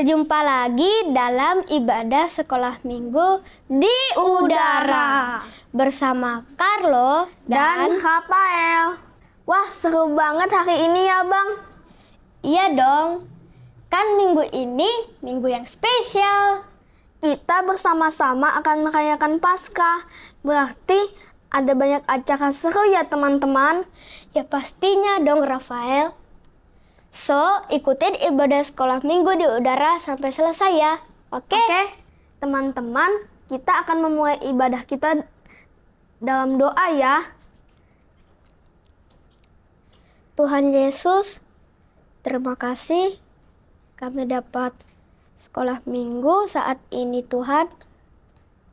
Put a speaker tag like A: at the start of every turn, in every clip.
A: Berjumpa lagi dalam ibadah sekolah minggu di udara bersama Carlo dan
B: Rafael. Wah, seru banget hari ini ya, Bang.
A: Iya dong, kan minggu ini minggu yang spesial.
B: Kita bersama-sama akan merayakan Paskah. Berarti ada banyak acara seru ya, teman-teman?
A: Ya pastinya dong, Rafael. So, ikutin ibadah sekolah minggu di udara sampai selesai ya. Oke?
B: Teman-teman, kita akan memulai ibadah kita dalam doa ya.
A: Tuhan Yesus, terima kasih kami dapat sekolah minggu saat ini Tuhan.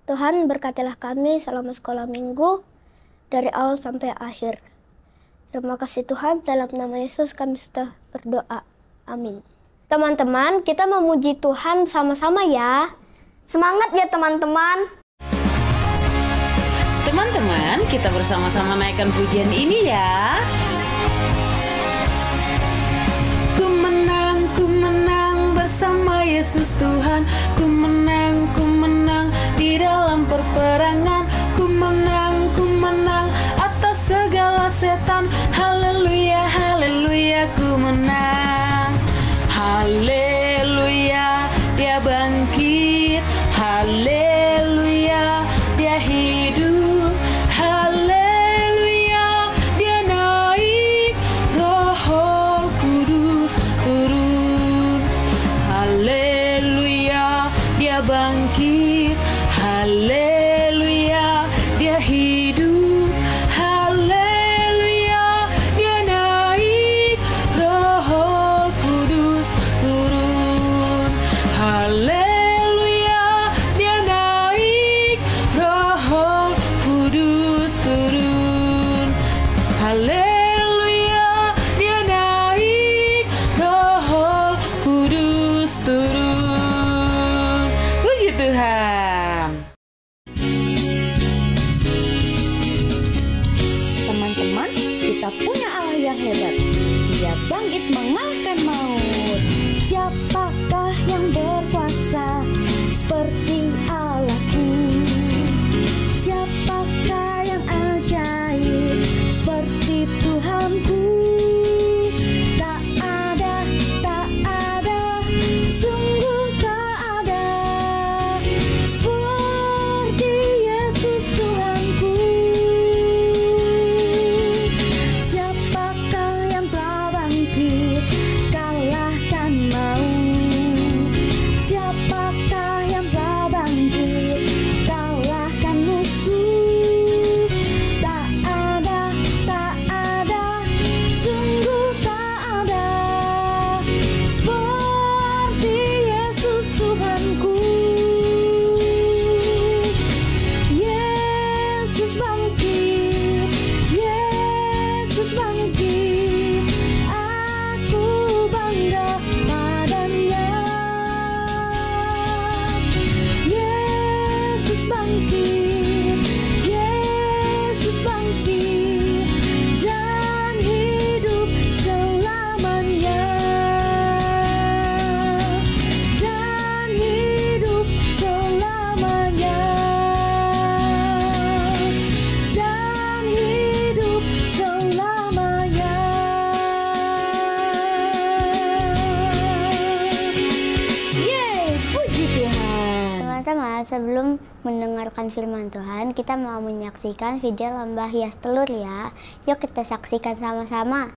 A: Tuhan berkatilah kami selama sekolah minggu dari awal sampai akhir. Terima kasih Tuhan, dalam nama Yesus kami sudah berdoa. Amin. Teman-teman, kita memuji Tuhan sama-sama ya.
B: Semangat ya teman-teman.
C: Teman-teman, kita bersama-sama naikkan pujian ini ya. Ku menang bersama Yesus Tuhan. Ku menang di dalam perperangan. Ku menang atas segala setan. Haleluya, haleluya, ku menang. Haleluya, dia bangkit. Haleluya, dia hidup. Haleluya, dia naik. Roh Kudus turun. Haleluya, dia bangkit. Haleluya, dia hidup. Haleluya, dia naik. Roh Kudus turun. Haleluya, dia naik. Roh Kudus turun. Haleluya, dia naik. Roh Kudus turun. Puji Tuhan.
D: Teman-teman, kita punya Allah yang hebat. Dia bangkit mengalahkan maut. Siapakah yang berkuasa seperti Allahku? Siapakah yang ajaib seperti Tuhanku? Tak ada, sungguh tak ada seperti Yesus Tuhanku. Siapakah yang telah bangkit kalahkan maut? Siapakah yang telah bangkit kalahkan musuh? Tak ada, sungguh tak ada seperti Yesus Tuhanku. Yesus bangkit, Yesus bangkit, aku bangga padanya. Yesus bangkit, Yesus bangkit, dan hidup selamanya. Dan hidup selamanya. Dan hidup selamanya. Yeay, puji Tuhan.
A: Teman-teman, sebelum mendengarkan firman Tuhan, kita mau menyaksikan video lomba hias telur ya. Yuk kita saksikan sama-sama.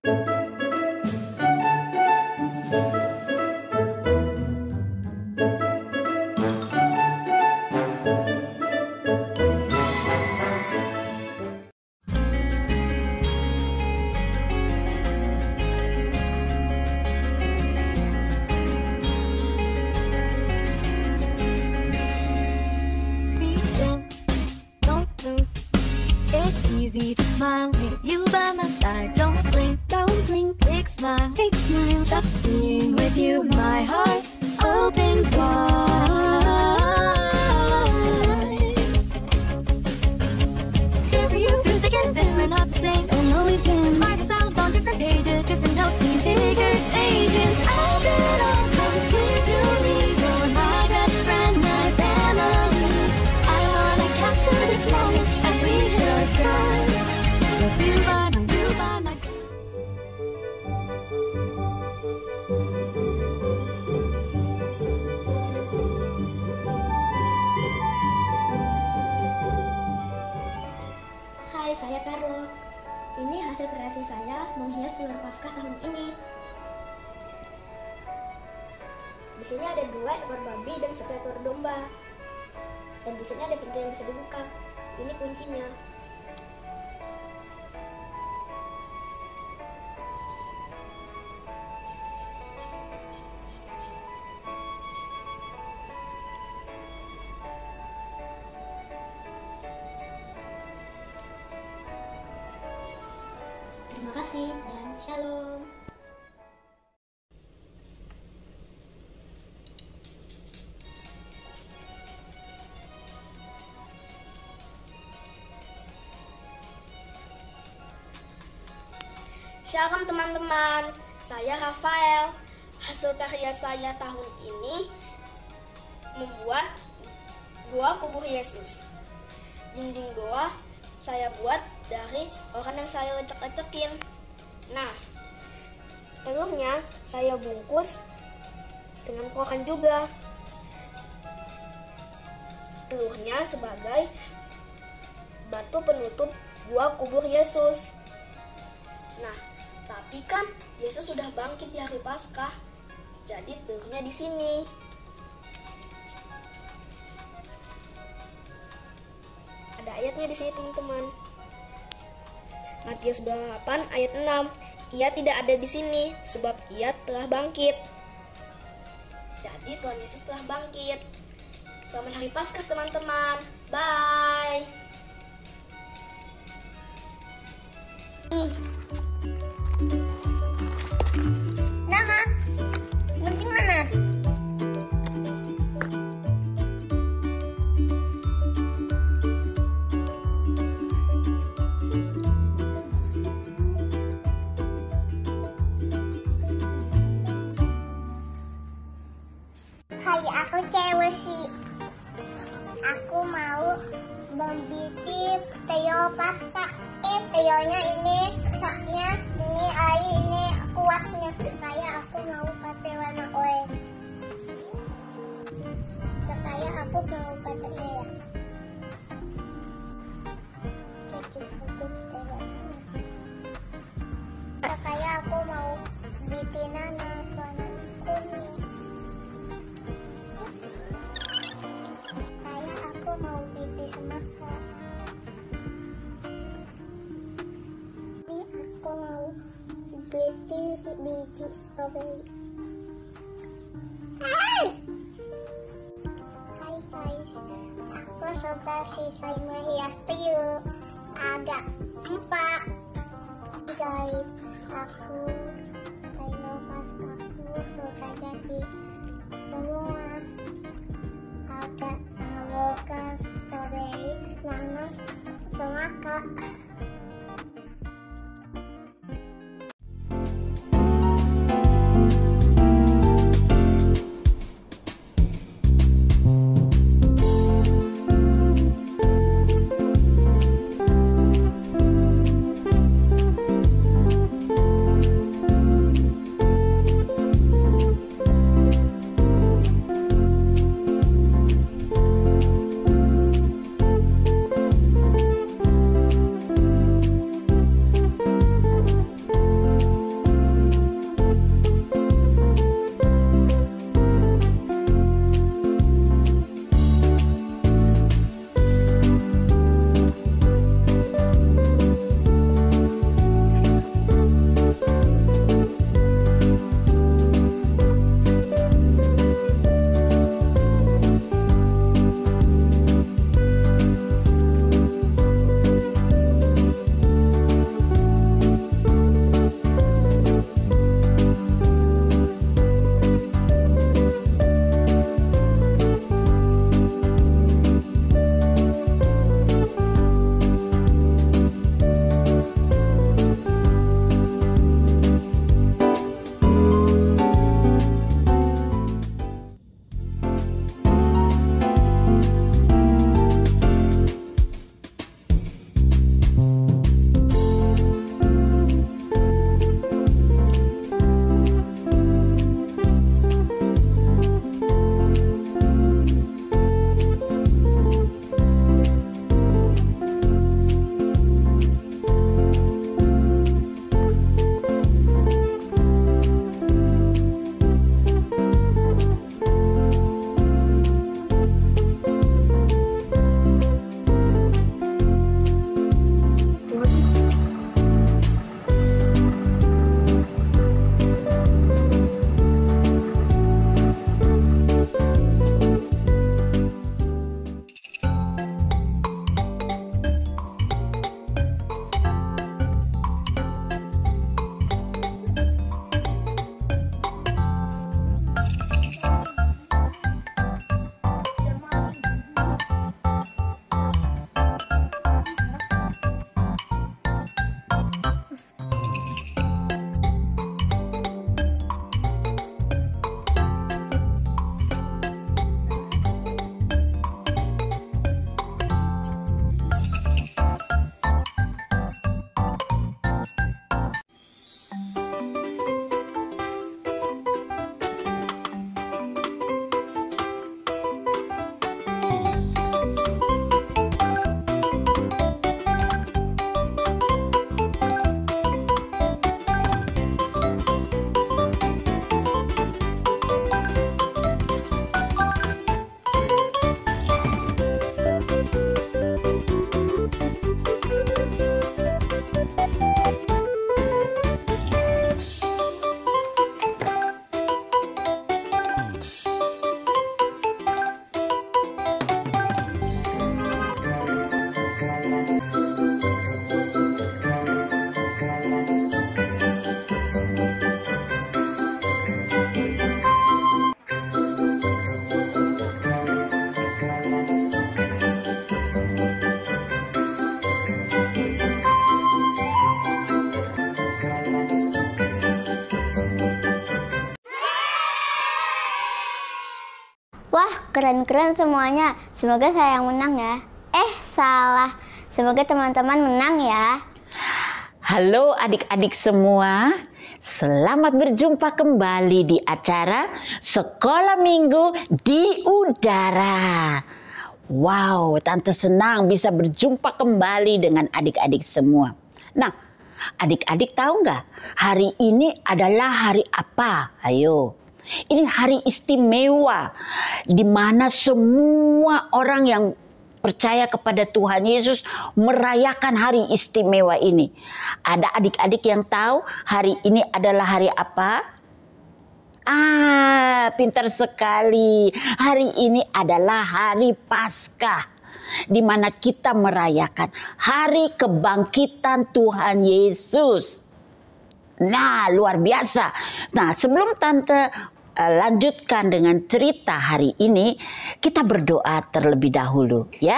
E: Don't move. It's easy to smile with you by my side. Don't blink, big smile, just being with you. My heart opens wide. Here for you, through thick and thin, we're not the same. Oh no, we've been write ourselves on different pages, different notes, we figure stages. As it all comes clear to me.
A: Prapaskah tahun ini. Di sini ada 2 ekor babi dan 1 ekor domba. Dan di sini ada pintu yang bisa dibuka. Ini kuncinya. Terima kasih dan shalom.
B: Shalom teman-teman, saya Rafael. Hasil karya saya tahun ini membuat goa kubur Yesus. Dinding goa saya buat dari orang yang saya lecek-lecekin. Nah, telurnya saya bungkus dengan koran juga. Telurnya sebagai batu penutup goa kubur Yesus. Nah, tapi kan Yesus sudah bangkit di hari Paskah, jadi telurnya di sini. Ada ayatnya di sini teman-teman. Matius 28 ayat 6. Ia tidak ada di sini sebab ia telah bangkit. Jadi Tuhan Yesus telah bangkit. Selamat hari Paskah teman-teman. Bye.
A: Nama, gunting mana? Hai, aku cewek sih. Aku mau membikin Teo pasta. Teonya ini, saknya ini, air ini, kuahnya. Kayak aku mau pakai warna oranye. Sekaya aku mau pakai merah. Jadi bagus deh warnanya. Sekaya aku mau bikin nanas warna kuning. Kayak aku mau bikin semangka. Ini aku mau bikin biji strawberry. Hai guys, aku suka sisai menghias tiup agak 4. Guys, aku Tayo Paskahku suka jadi semua agak avocado, strawberry, nanas, semangka. keren-keren semuanya. Semoga saya yang menang ya. Salah. Semoga teman-teman menang ya.
F: Halo adik-adik semua. Selamat berjumpa kembali di acara Sekolah Minggu di Udara. Wow, Tante senang bisa berjumpa kembali dengan adik-adik semua. Nah, adik-adik tahu nggak hari ini adalah hari apa? Ayo. Ini hari istimewa di mana semua orang yang percaya kepada Tuhan Yesus merayakan hari istimewa ini. Ada adik-adik yang tahu hari ini adalah hari apa? Pintar sekali. Hari ini adalah hari Paskah, di mana kita merayakan hari kebangkitan Tuhan Yesus. Nah, luar biasa. Nah, sebelum Tante lanjutkan dengan cerita hari ini, kita berdoa terlebih dahulu ya.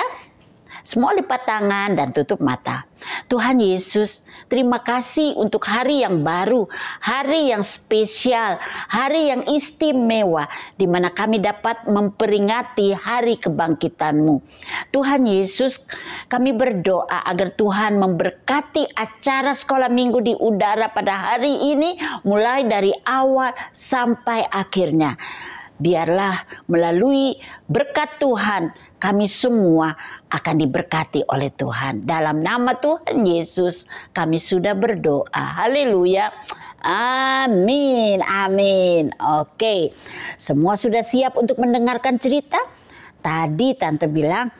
F: Semua lipat tangan dan tutup mata. Tuhan Yesus, terima kasih untuk hari yang baru, hari yang spesial, hari yang istimewa, di mana kami dapat memperingati hari kebangkitan-Mu. Tuhan Yesus, kami berdoa agar Tuhan memberkati acara sekolah minggu di udara pada hari ini, mulai dari awal sampai akhirnya. Biarlah melalui berkat Tuhan, kami semua akan diberkati oleh Tuhan. Dalam nama Tuhan Yesus, kami sudah berdoa. Haleluya. Amin. Amin. Oke. Semua sudah siap untuk mendengarkan cerita? Tadi Tante bilang,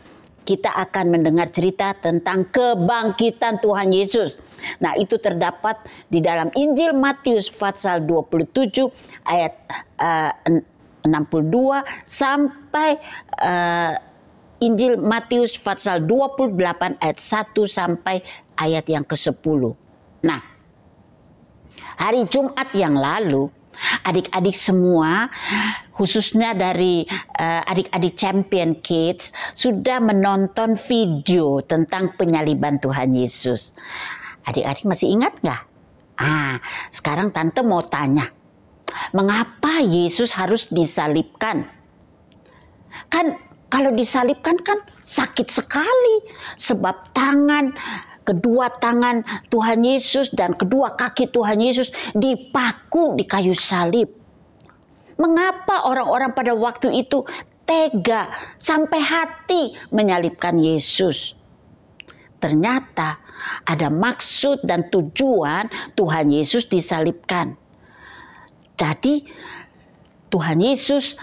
F: kita akan mendengar cerita tentang kebangkitan Tuhan Yesus. Nah, itu terdapat di dalam Injil Matius pasal 27 ayat 62 sampai Injil Matius pasal 28 ayat 1 sampai ayat yang ke-10. Nah, hari Jumat yang lalu, adik-adik semua, khususnya dari adik-adik Champion Kids, sudah menonton video tentang penyaliban Tuhan Yesus. Adik-adik masih ingat nggak? Sekarang Tante mau tanya, mengapa Yesus harus disalibkan? Kan kalau disalibkan kan sakit sekali, sebab kedua tangan Tuhan Yesus dan kedua kaki Tuhan Yesus dipaku di kayu salib. Mengapa orang-orang pada waktu itu tega sampai hati menyalibkan Yesus? Ternyata ada maksud dan tujuan Tuhan Yesus disalibkan. Jadi Tuhan Yesus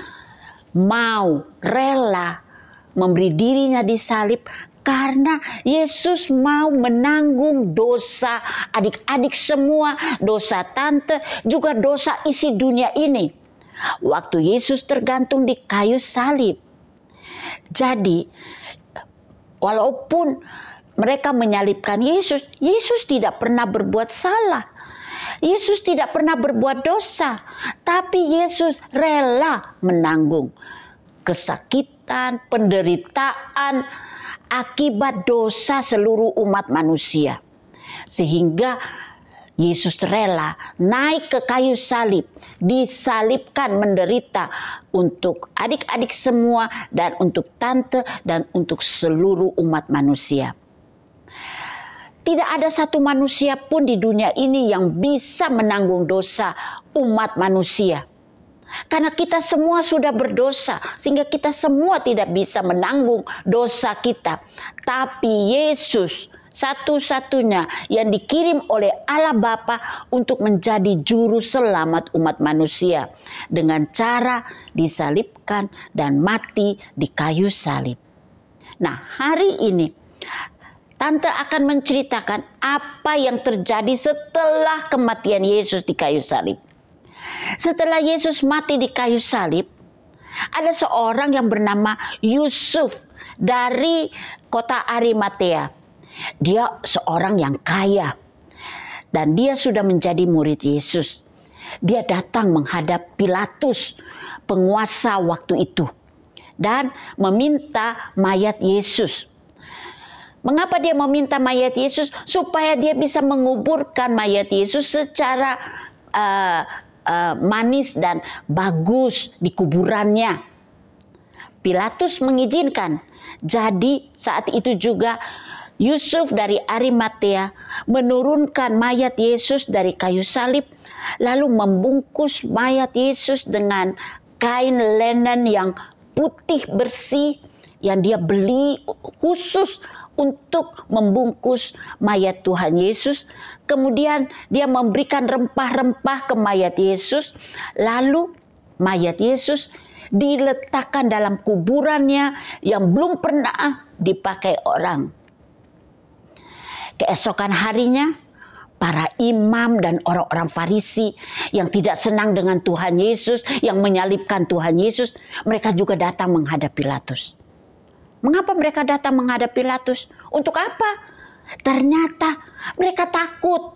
F: mau rela memberi dirinya disalib karena Yesus mau menanggung dosa adik-adik semua, dosa Tante, juga dosa isi dunia ini. Waktu Yesus tergantung di kayu salib. Jadi walaupun mereka menyalibkan Yesus, Yesus tidak pernah berbuat salah. Yesus tidak pernah berbuat dosa, tapi Yesus rela menanggung kesakitan, penderitaan akibat dosa seluruh umat manusia. Sehingga Yesus rela naik ke kayu salib, disalibkan, menderita untuk adik-adik semua dan untuk Tante dan untuk seluruh umat manusia. Tidak ada satu manusia pun di dunia ini yang bisa menanggung dosa umat manusia. Karena kita semua sudah berdosa, sehingga kita semua tidak bisa menanggung dosa kita. Tapi Yesus satu-satunya yang dikirim oleh Allah Bapa untuk menjadi juru selamat umat manusia, dengan cara disalibkan dan mati di kayu salib. Nah, hari ini Tante akan menceritakan apa yang terjadi setelah kematian Yesus di kayu salib. Setelah Yesus mati di kayu salib, ada seorang yang bernama Yusuf dari kota Arimatea. Dia seorang yang kaya dan dia sudah menjadi murid Yesus. Dia datang menghadap Pilatus, penguasa waktu itu, dan meminta mayat Yesus. Mengapa dia meminta mayat Yesus? Supaya dia bisa menguburkan mayat Yesus secara manis dan bagus di kuburannya. Pilatus mengizinkan. Jadi saat itu juga Yusuf dari Arimatea menurunkan mayat Yesus dari kayu salib, lalu membungkus mayat Yesus dengan kain linen yang putih bersih yang dia beli khusus untuk membungkus mayat Tuhan Yesus. Kemudian dia memberikan rempah-rempah ke mayat Yesus, lalu mayat Yesus diletakkan dalam kuburannya yang belum pernah dipakai orang. Keesokan harinya, para imam dan orang-orang Farisi yang tidak senang dengan Tuhan Yesus, yang menyalibkan Tuhan Yesus, mereka juga datang menghadap Pilatus. Mengapa mereka datang menghadap Pilatus? Untuk apa? Ternyata mereka takut.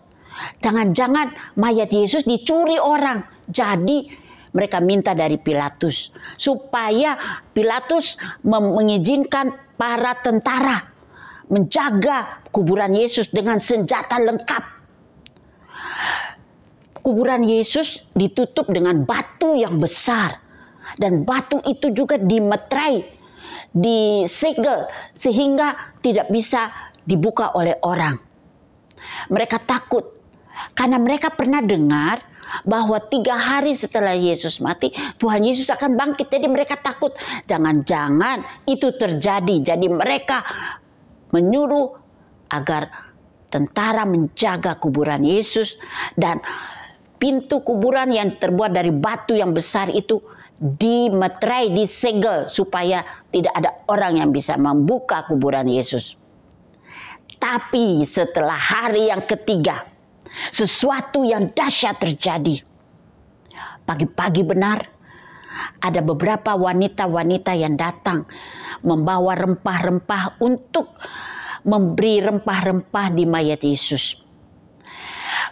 F: Jangan-jangan mayat Yesus dicuri orang. Jadi mereka minta dari Pilatus supaya Pilatus mengizinkan para tentara menjaga kuburan Yesus dengan senjata lengkap. Kuburan Yesus ditutup dengan batu yang besar, dan batu itu juga dimeterai, disegel sehingga tidak bisa dibuka oleh orang. Mereka takut karena mereka pernah dengar bahwa 3 hari setelah Yesus mati, Tuhan Yesus akan bangkit. Jadi mereka takut, jangan-jangan itu terjadi. Jadi mereka menyuruh agar tentara menjaga kuburan Yesus, dan pintu kuburan yang terbuat dari batu yang besar itu dimeterai, disegel supaya tidak ada orang yang bisa membuka kuburan Yesus. Tapi setelah hari yang ketiga, sesuatu yang dahsyat terjadi. Pagi-pagi benar, ada beberapa wanita-wanita yang datang membawa rempah-rempah untuk memberi rempah-rempah di mayat Yesus.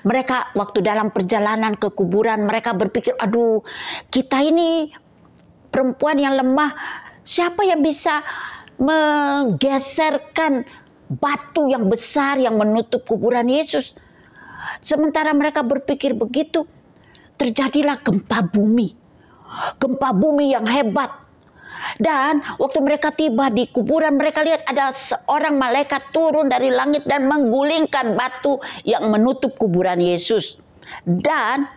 F: Mereka waktu dalam perjalanan ke kuburan, mereka berpikir, aduh, kita ini perempuan yang lemah, siapa yang bisa menggeserkan batu yang besar yang menutup kuburan Yesus? Sementara mereka berpikir begitu, terjadilah gempa bumi. Gempa bumi yang hebat. Dan waktu mereka tiba di kuburan, mereka lihat ada seorang malaikat turun dari langit dan menggulingkan batu yang menutup kuburan Yesus. Dan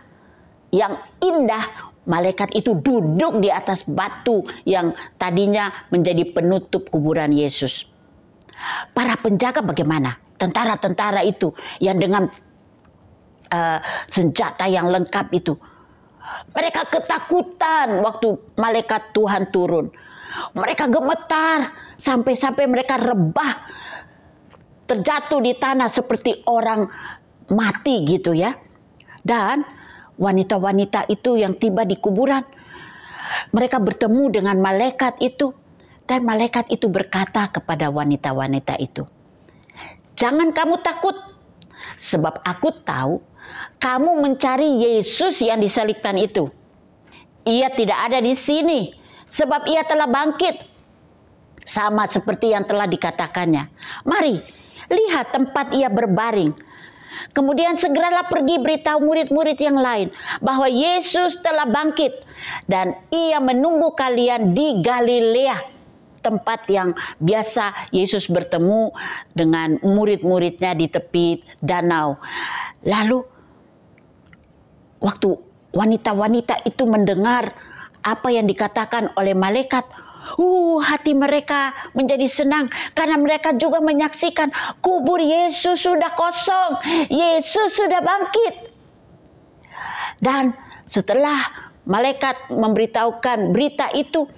F: yang indah, malaikat itu duduk di atas batu yang tadinya menjadi penutup kuburan Yesus. Para penjaga bagaimana? Tentara-tentara itu yang dengan senjata yang lengkap itu. Mereka ketakutan waktu malaikat Tuhan turun. Mereka gemetar sampai-sampai mereka rebah, terjatuh di tanah seperti orang mati gitu ya. Dan wanita-wanita itu yang tiba di kuburan, mereka bertemu dengan malaikat itu, dan malaikat itu berkata kepada wanita-wanita itu, "Jangan kamu takut, sebab aku tahu kamu mencari Yesus yang disalibkan itu. Ia tidak ada di sini, sebab ia telah bangkit, sama seperti yang telah dikatakannya. Mari, lihat tempat ia berbaring. Kemudian segeralah pergi beritahu murid-murid yang lain bahwa Yesus telah bangkit, dan ia menunggu kalian di Galilea," tempat yang biasa Yesus bertemu dengan murid-muridnya di tepi danau. Lalu waktu wanita-wanita itu mendengar apa yang dikatakan oleh malaikat, hati mereka menjadi senang karena mereka juga menyaksikan kubur Yesus sudah kosong, Yesus sudah bangkit. Dan setelah malaikat memberitahukan berita itu,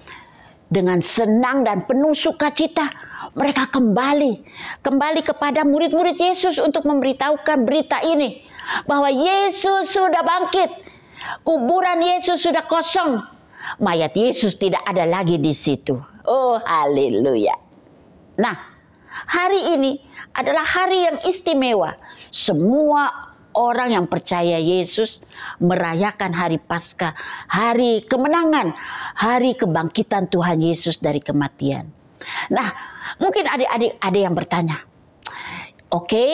F: dengan senang dan penuh sukacita, mereka kembali kepada murid-murid Yesus untuk memberitahukan berita ini, bahwa Yesus sudah bangkit, kuburan Yesus sudah kosong, mayat Yesus tidak ada lagi di situ. Oh, haleluya. Nah, hari ini adalah hari yang istimewa. Semua orang yang percaya Yesus merayakan hari Paskah, hari kemenangan, hari kebangkitan Tuhan Yesus dari kematian. Nah, mungkin adik-adik ada yang bertanya, oke,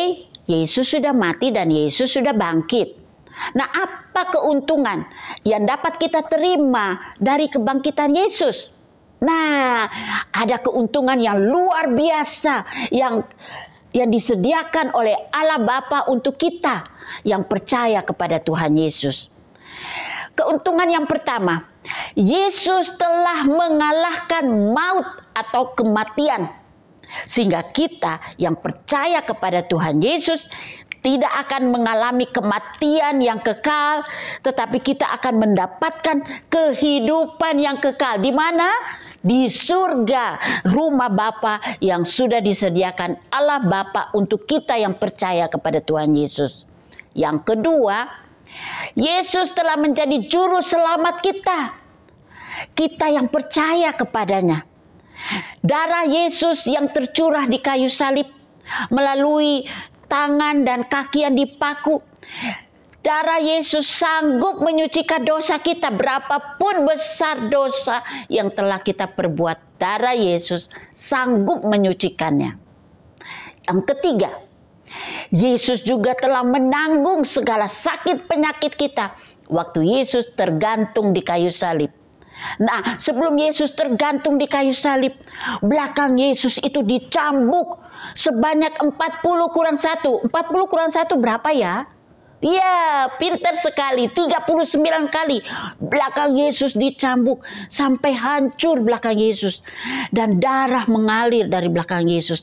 F: Yesus sudah mati dan Yesus sudah bangkit. Nah, apa keuntungan yang dapat kita terima dari kebangkitan Yesus? Nah, ada keuntungan yang luar biasa yang disediakan oleh Allah Bapa untuk kita yang percaya kepada Tuhan Yesus. Keuntungan yang pertama, Yesus telah mengalahkan maut atau kematian. Sehingga kita yang percaya kepada Tuhan Yesus tidak akan mengalami kematian yang kekal, tetapi kita akan mendapatkan kehidupan yang kekal. Di mana? Di surga, rumah Bapa yang sudah disediakan Allah Bapa untuk kita yang percaya kepada Tuhan Yesus. Yang kedua, Yesus telah menjadi juru selamat kita. Kita yang percaya kepadanya. Darah Yesus yang tercurah di kayu salib melalui tangan dan kaki yang dipaku. Darah Yesus sanggup menyucikan dosa kita, berapapun besar dosa yang telah kita perbuat. Darah Yesus sanggup menyucikannya. Yang ketiga, Yesus juga telah menanggung segala sakit penyakit kita waktu Yesus tergantung di kayu salib. Nah, sebelum Yesus tergantung di kayu salib, belakang Yesus itu dicambuk sebanyak 40 kurang 1. 40 kurang 1 berapa ya? Ya, pintar sekali. 39 kali belakang Yesus dicambuk sampai hancur belakang Yesus. Dan darah mengalir dari belakang Yesus.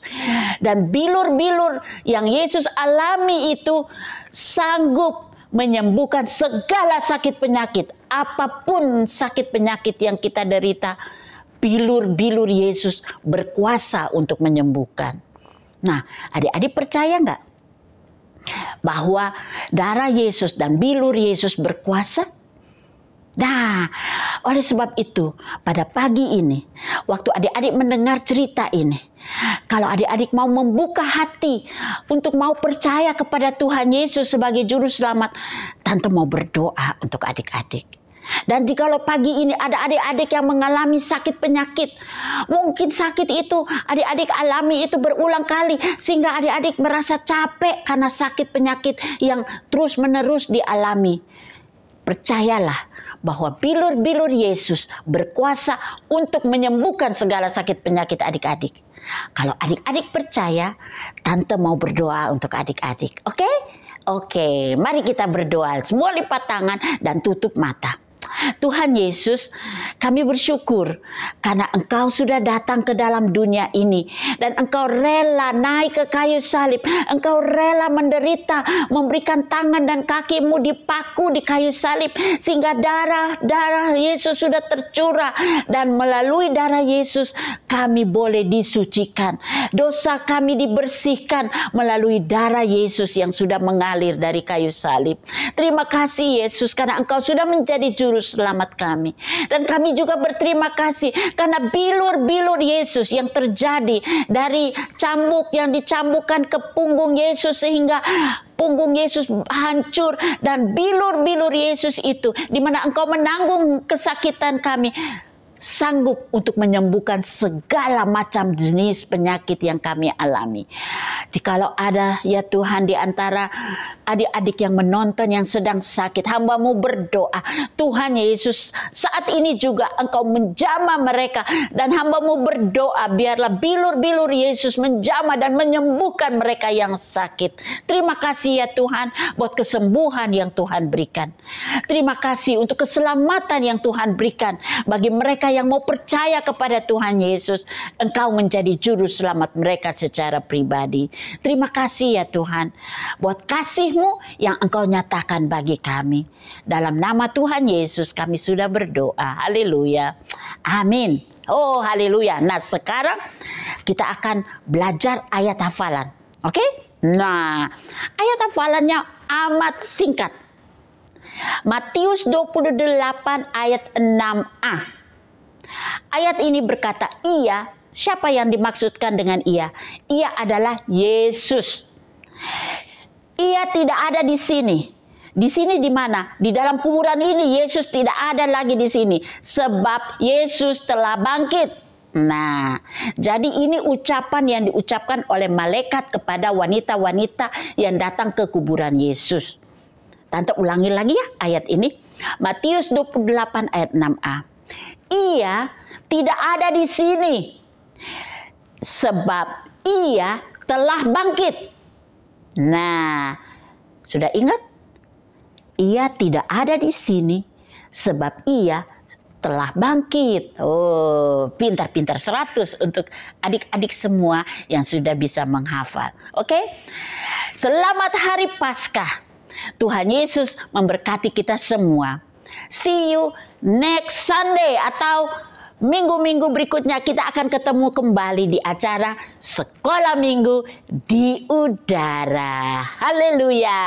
F: Dan bilur-bilur yang Yesus alami itu sanggup menyembuhkan segala sakit penyakit. Apapun sakit penyakit yang kita derita, bilur-bilur Yesus berkuasa untuk menyembuhkan. Nah, adik-adik percaya nggak bahwa darah Yesus dan bilur Yesus berkuasa? Nah, oleh sebab itu, pada pagi ini, waktu adik-adik mendengar cerita ini, kalau adik-adik mau membuka hati untuk mau percaya kepada Tuhan Yesus sebagai juru selamat, Tante mau berdoa untuk adik-adik. Dan jikalau pagi ini ada adik-adik yang mengalami sakit penyakit, mungkin sakit itu adik-adik alami itu berulang kali, sehingga adik-adik merasa capek karena sakit penyakit yang terus-menerus dialami. Percayalah bahwa bilur-bilur Yesus berkuasa untuk menyembuhkan segala sakit penyakit adik-adik. Kalau adik-adik percaya, Tante mau berdoa untuk adik-adik. Oke? Oke, mari kita berdoa. Semua lipat tangan dan tutup mata. Tuhan Yesus, kami bersyukur karena Engkau sudah datang ke dalam dunia ini dan Engkau rela naik ke kayu salib. Engkau rela menderita, memberikan tangan dan kakimu dipaku di kayu salib sehingga darah Yesus sudah tercurah, dan melalui darah Yesus kami boleh disucikan. Dosa kami dibersihkan melalui darah Yesus yang sudah mengalir dari kayu salib. Terima kasih Yesus karena Engkau sudah menjadi juru selamat kami. Dan kami juga berterima kasih karena bilur-bilur Yesus yang terjadi dari cambuk yang dicambukkan ke punggung Yesus sehingga punggung Yesus hancur, dan bilur-bilur Yesus itu di mana Engkau menanggung kesakitan kami, sanggup untuk menyembuhkan segala macam jenis penyakit yang kami alami. Jikalau ada ya Tuhan di antara adik-adik yang menonton yang sedang sakit, hamba-Mu berdoa, Tuhan Yesus saat ini juga Engkau menjamah mereka, dan hamba-Mu berdoa biarlah bilur-bilur Yesus menjamah dan menyembuhkan mereka yang sakit. Terima kasih ya Tuhan buat kesembuhan yang Tuhan berikan. Terima kasih untuk keselamatan yang Tuhan berikan bagi mereka yang mau percaya kepada Tuhan Yesus. Engkau menjadi juru selamat mereka secara pribadi. Terima kasih ya Tuhan buat kasih-Mu yang Engkau nyatakan bagi kami. Dalam nama Tuhan Yesus kami sudah berdoa. Haleluya. Amin. Oh haleluya. Nah sekarang kita akan belajar ayat hafalan. Oke? Nah ayat hafalannya amat singkat. Matius 28 ayat 6a. Ayat ini berkata, ia, siapa yang dimaksudkan dengan ia? Ia adalah Yesus. Ia tidak ada di sini. Di sini di mana? Di dalam kuburan ini Yesus tidak ada lagi di sini. Sebab Yesus telah bangkit. Nah, jadi ini ucapan yang diucapkan oleh malaikat kepada wanita-wanita yang datang ke kuburan Yesus. Tante ulangi lagi ya ayat ini. Matius 28 ayat 6a. Ia tidak ada di sini sebab ia telah bangkit. Nah, sudah ingat? Ia tidak ada di sini sebab ia telah bangkit. Oh, pintar-pintar 100 untuk adik-adik semua yang sudah bisa menghafal. Oke? Selamat Hari Paskah. Tuhan Yesus memberkati kita semua. See you next Sunday atau minggu-minggu berikutnya kita akan ketemu kembali di acara Sekolah Minggu di Udara. Haleluya.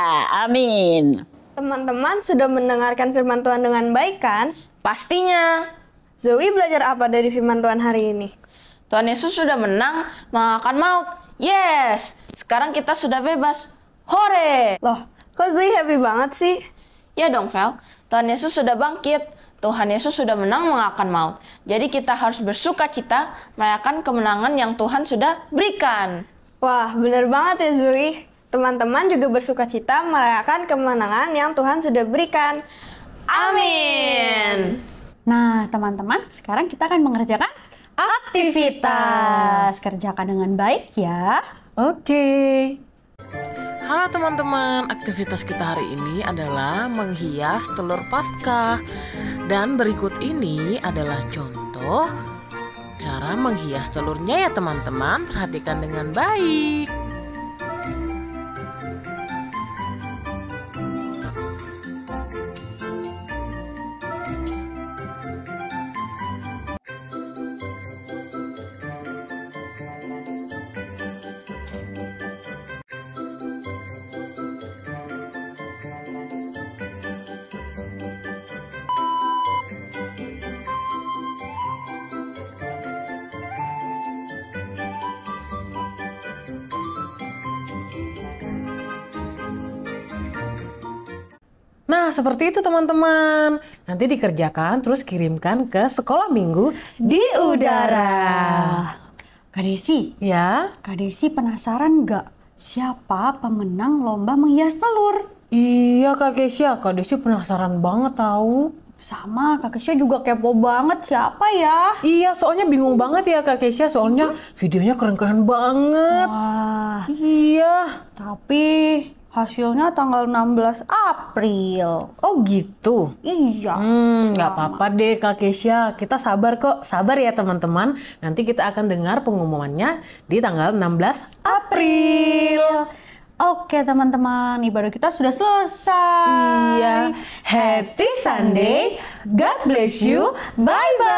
F: Amin.
B: Teman-teman sudah mendengarkan firman Tuhan dengan baik kan?
G: Pastinya.
B: Zoe belajar apa dari firman Tuhan hari ini?
G: Tuhan Yesus sudah menang mengalahkan maut. Yes! Sekarang kita sudah bebas. Hore!
B: Loh, kok Zoe happy banget sih?
G: Ya dong, Vel. Tuhan Yesus sudah bangkit. Tuhan Yesus sudah menang mengalahkan maut. Jadi kita harus bersuka cita merayakan kemenangan yang Tuhan sudah berikan.
B: Wah, benar banget ya Zoe. Teman-teman juga bersuka cita merayakan kemenangan yang Tuhan sudah berikan.
G: Amin.
D: Nah, teman-teman, sekarang kita akan mengerjakan aktivitas. Kerjakan dengan baik ya. Oke.
H: Halo teman-teman, aktivitas kita hari ini adalah menghias telur Paskah. Dan berikut ini adalah contoh cara menghias telurnya ya teman-teman. Perhatikan dengan baik.
I: Nah, seperti itu teman-teman. Nanti dikerjakan terus kirimkan ke Sekolah Minggu di Udara.
D: Kak Desi,
I: Ya,
D: Kak Desi penasaran nggak siapa pemenang lomba menghias telur?
I: iya Kak Kesya. Kak Desi penasaran banget tahu.
D: Sama, Kak Kesya juga kepo banget siapa ya?
I: Iya, soalnya bingung banget ya Kak Kesya. Soalnya videonya keren-keren banget.
D: Wah,
I: Iya.
D: tapi hasilnya tanggal 16 April.
I: Oh gitu.
D: Iya.
I: Nggak apa-apa deh Kak Kesya. Kita sabar kok. Sabar ya teman-teman. Nanti kita akan dengar pengumumannya di tanggal 16 April.
D: Oke teman-teman, ibadah kita sudah selesai.
I: Iya. Happy Sunday. God bless you. Bye-bye.